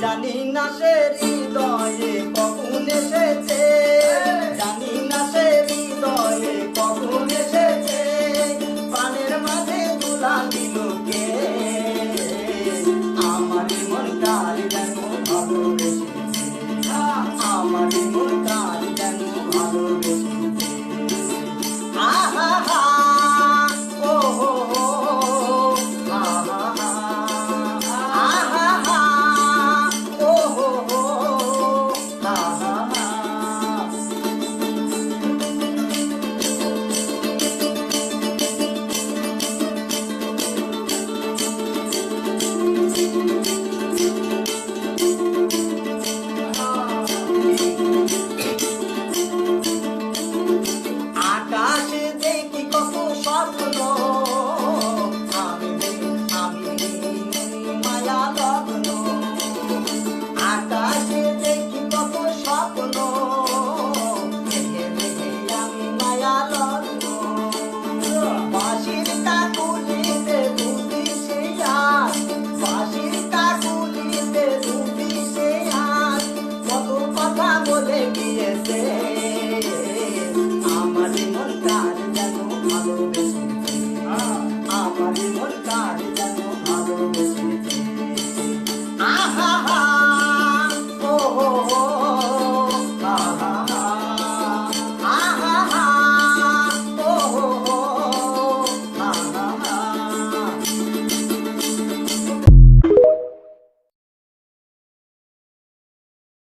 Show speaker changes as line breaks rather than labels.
জানি না সে হৃদয়ে কখন এসেছে, জানি না সে হৃদয়ে কখন এসেছে, প্রাণের মাঝে তুলা দিল কে, আমার মন কার যেন ভালোবেসেছে, আমার মন কার